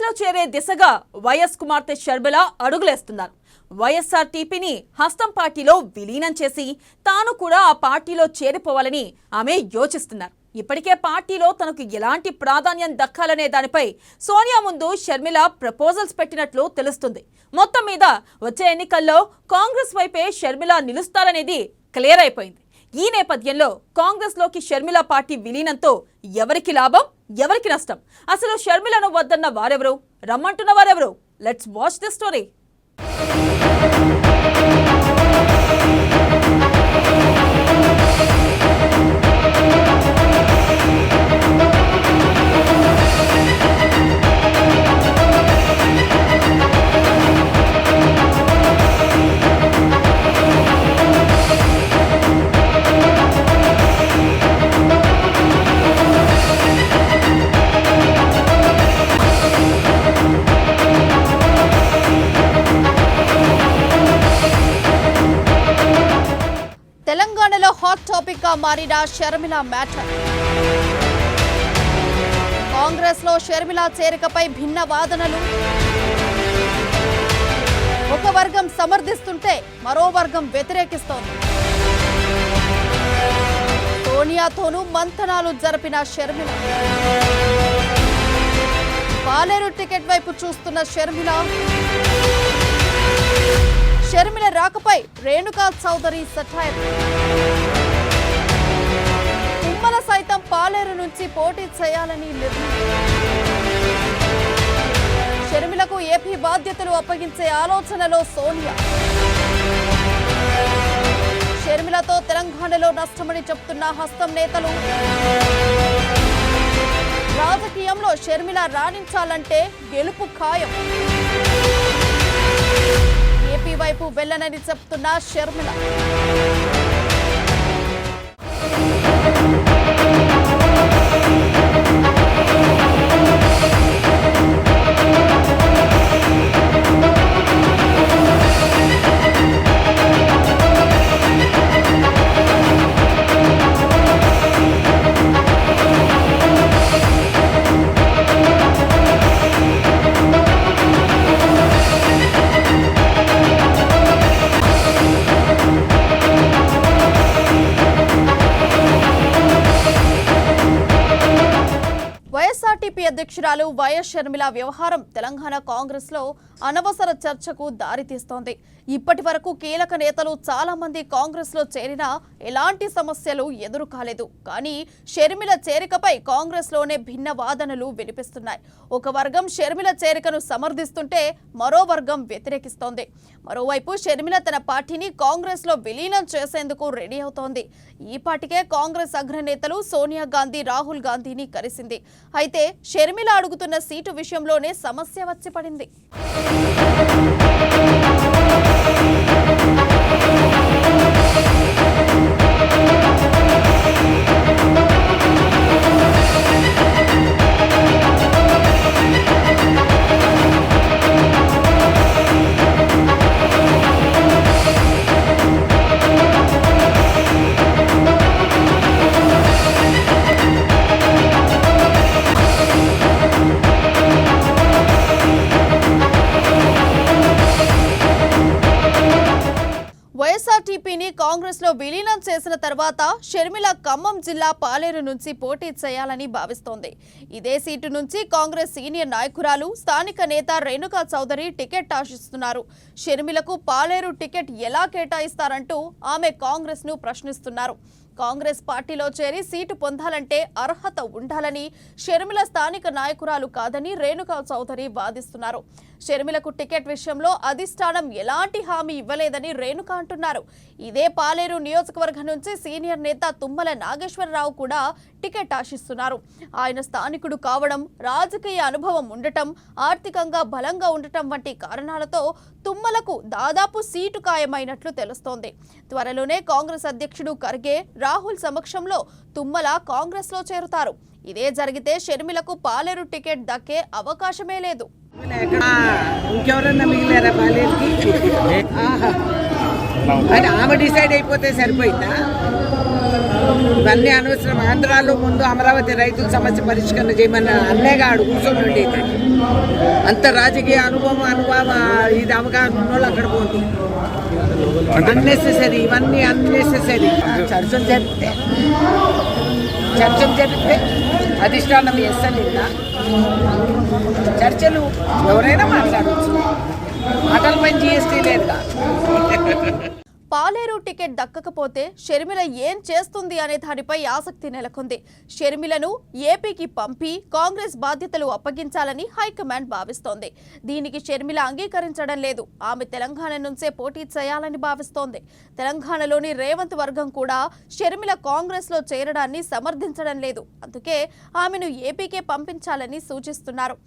లో చేరే దిశగా వైఎస్ కుమార్తె షర్మిల అడుగులేస్తున్నారు. వైఎస్ఆర్టీపీని హస్తం పార్టీలో విలీనం చేసి తాను కూడా ఆ పార్టీలో చేరిపోవాలని ఆమె యోచిస్తున్నారు. ఇప్పటికే పార్టీలో తనకు ఎలాంటి ప్రాధాన్యం దక్కాలనే దానిపై సోనియా ముందు షర్మిల ప్రపోజల్స్ పెట్టినట్లు తెలుస్తుంది. మొత్తం మీద వచ్చే ఎన్నికల్లో కాంగ్రెస్ వైపే షర్మిల నిలుస్తారనేది క్లియర్ అయిపోయింది. ఈ నేపథ్యంలో కాంగ్రెస్ లోకి షర్మిల పార్టీ విలీనంతో ఎవరికి లాభం, ఎవరికి నష్టం? అసలు షర్మిలను వద్దన్న వారెవరు, రమ్మంటున్న వారెవరు? Let's watch the story. తెలంగాణలో హాట్ టాపిక్ గా మారిన షర్మిల మ్యాటర్. కాంగ్రెస్ లో షర్మిల చేరికపై భిన్న వాదనలు. ఒక వర్గం సమర్థిస్తుంటే మరో వర్గం వ్యతిరేకిస్తోంది. సోనియాతోనూ మంతనాలు జరిపిన షర్మిల. పాలేరు టికెట్ వైపు చూస్తున్న షర్మిల రాకపై రేణుకా చౌదరి సటైర్. తుమ్మల సైతం పాలేరు నుంచి పోటీ చేయాలని నిర్ణయం. షర్మిలకు ఏపీ బాధ్యతలు అప్పగించే ఆలోచనలో సోనియా. షర్మిలతో తెలంగాణలో నష్టమని చెప్తున్న హస్తం నేతలు. రాజకీయంలో షర్మిల రాణించాలంటే గెలుపు ఖాయం. ఏపీ వైపు వెళ్లనని చెప్తున్న షర్మిల. వైఎస్ఆర్టీపీ అధ్యక్షురాలు వైఎస్ షర్మిల వ్యవహారం తెలంగాణ కాంగ్రెస్ లో అనవసర చర్చకు దారితీస్తోంది. ఇప్పటి వరకు కీలక నేతలు చాలా మంది కాంగ్రెస్ లో చేరినా ఎలాంటి సమస్యలు ఎదురు కాలేదు. కానీ షర్మిల చేరికపై కాంగ్రెస్ లోనే భిన్న వాదనలు వినిపిస్తున్నాయి. ఒక వర్గం షర్మిల చేరికను సమర్థిస్తుంటే మరో వర్గం వ్యతిరేకిస్తోంది. మరోవైపు షర్మిల తన పార్టీని కాంగ్రెస్ లో విలీనం చేసేందుకు రెడీ అవుతోంది. ఈ పార్టీకే కాంగ్రెస్ అగ్రనేతలు సోనియా గాంధీ, రాహుల్ గాంధీని కలిసింది. అయితే షర్మిల అడుగుతున్న సీటు విషయంలోనే సమస్య వచ్చి పడింది. వైఎస్ఆర్టీపీని కాంగ్రెస్ లో విలీనం చేసిన తర్వాత షర్మిల ఖమ్మం జిల్లా పాలేరు నుంచి పోటీ చేయాలని భావిస్తోంది. ఇదే సీటు నుంచి కాంగ్రెస్ సీనియర్ నాయకురాలు, స్థానిక నేత రేణుకా చౌదరి టికెట్ ఆశిస్తున్నారు. షర్మిలకు పాలేరు టికెట్ ఎలా కేటాయిస్తారంటూ ఆమె కాంగ్రెస్ ను ప్రశ్నిస్తున్నారు. కాంగ్రెస్ పార్టీలో చేరి సీటు పొందాలంటే అర్హత ఉండాలని, షర్మిల స్థానిక నాయకురాలు కాదని రేణుకా చౌదరి వాదిస్తున్నారు. షర్మిలకు టికెట్ విషయంలో అధిష్టానం ఎలాంటి హామీ ఇవ్వలేదని రేణుక అంటున్నారు. ఇదే పాలేరు నియోజకవర్గం నుంచి సీనియర్ నేత తుమ్మల నాగేశ్వరరావు కూడా టికెట్ ఆశిస్తున్నారు. ఆయన స్థానికుడు కావడం, రాజకీయ అనుభవం ఉండటం, ఆర్థికంగా బలంగా ఉండటం వంటి కారణాలతో తుమ్మలకు దాదాపు సీటు ఖాయమైనట్లు తెలుస్తోంది. త్వరలోనే కాంగ్రెస్ అధ్యక్షుడు ఖర్గే, రాహుల్ సమక్షంలో తుమ్మల కాంగ్రెస్ లో చేరుతారు. ఇదే జరిగితే షర్మిలకు పాలేరు టికెట్ దక్కే అవకాశమే లేదు. ఇంకెవరన్నా మిగిలారా పాలేరుకి? ఆమె డిసైడ్ అయిపోతే సరిపోయిందా? ఇవన్నీ అనవసరం. ఆంధ్రాలో ముందు అమరావతి రైతుల సమస్య పరిష్కరణ చేయమని అన్నేగాడు కూర్చొని ఉండేది. అంత రాజకీయ అనుభవం ఇది అవగాహన ఉన్నోళ్ళు అక్కడ పోతుంది. అన్నెసెసరీ, ఇవన్నీ అన్నెసెసరీ. చర్చలు జరిపితే అధిష్టానం ఎస్సలిందా? చర్చలు ఎవరైనా మాట్లాడవచ్చు. మాటలపై జీఎస్టీ లేదుగా. పాలేరు టికెట్ దక్కకపోతే షర్మిల ఏం చేస్తుంది అనే దానిపై ఆసక్తి నెలకొంది. షర్మిలను ఏపీకి పంపి కాంగ్రెస్ బాధ్యతలు అప్పగించాలని హైకమాండ్ భావిస్తోంది. దీనికి షర్మిల అంగీకరించడం లేదు. ఆమె తెలంగాణ నుంచే పోటీ చేయాలని భావిస్తోంది. తెలంగాణలోని రేవంత్ వర్గం కూడా షర్మిల కాంగ్రెస్ లో చేరడాన్ని సమర్థించడం లేదు. అందుకే ఆమెను ఏపీకే పంపించాలని సూచిస్తున్నారు.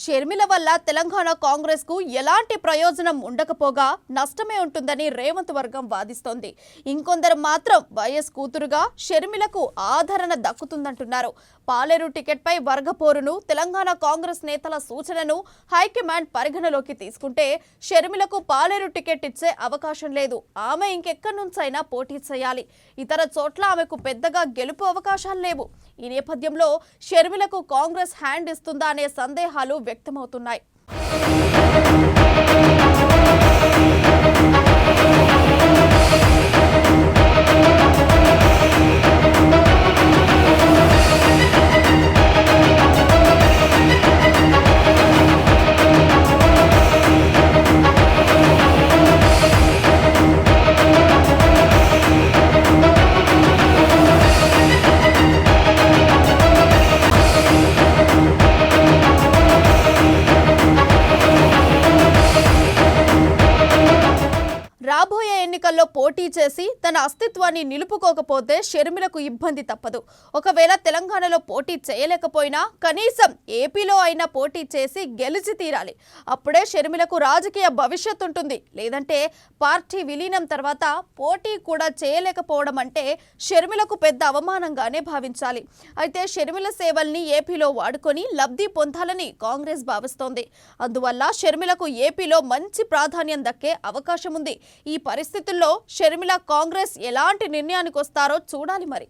షర్మిల వల్ల తెలంగాణ కాంగ్రెస్ కు ఎలాంటి ప్రయోజనం ఉండకపోగా నష్టమే ఉంటుందని రేవంత్ వర్గం వాదిస్తోంది. ఇంకొందరు మాత్రం వైఎస్ కూతురుగా షర్మిలకు ఆదరణ దక్కుతుందంటున్నారు. పాలేరు టికెట్ పై వర్గపోరును, తెలంగాణ కాంగ్రెస్ నేతల సూచనను హైకమాండ్ పరిగణలోకి తీసుకుంటే షర్మిలకు పాలేరు టికెట్ ఇచ్చే అవకాశం లేదు. ఆమె ఇంకెక్కడి నుంచైనా పోటీ చేయాలి. ఇతర చోట్ల ఆమెకు పెద్దగా గెలుపు అవకాశాలు లేవు. ఈ నేపథ్యంలో షర్మిలకు కాంగ్రెస్ హ్యాండ్ ఇస్తుందా అనే సందేహాలు వ్యక్తమవుతున్నాయి. రాబోయే ఎన్నికల్లో పోటీ చేసి తన అస్తిత్వాన్ని నిలుపుకోకపోతే షర్మిలకు ఇబ్బంది తప్పదు. ఒకవేళ తెలంగాణలో పోటీ చేయలేకపోయినా కనీసం ఏపీలో అయినా పోటీ చేసి గెలిచి తీరాలి. అప్పుడే షర్మిలకు రాజకీయ భవిష్యత్తు ఉంటుంది. లేదంటే పార్టీ విలీనం తర్వాత పోటీ కూడా చేయలేకపోవడం అంటే షర్మిలకు పెద్ద అవమానంగానే భావించాలి. అయితే షర్మిల సేవల్ని ఏపీలో వాడుకొని లబ్ధి పొందాలని కాంగ్రెస్ భావిస్తోంది. అందువల్ల షర్మిలకు ఏపీలో మంచి ప్రాధాన్యం దక్కే అవకాశం ఉంది. ఈ పరిస్థితుల్లో షర్మిల కాంగ్రెస్ ఎలాంటి నిర్ణయానికి వస్తారో చూడాలి మరి.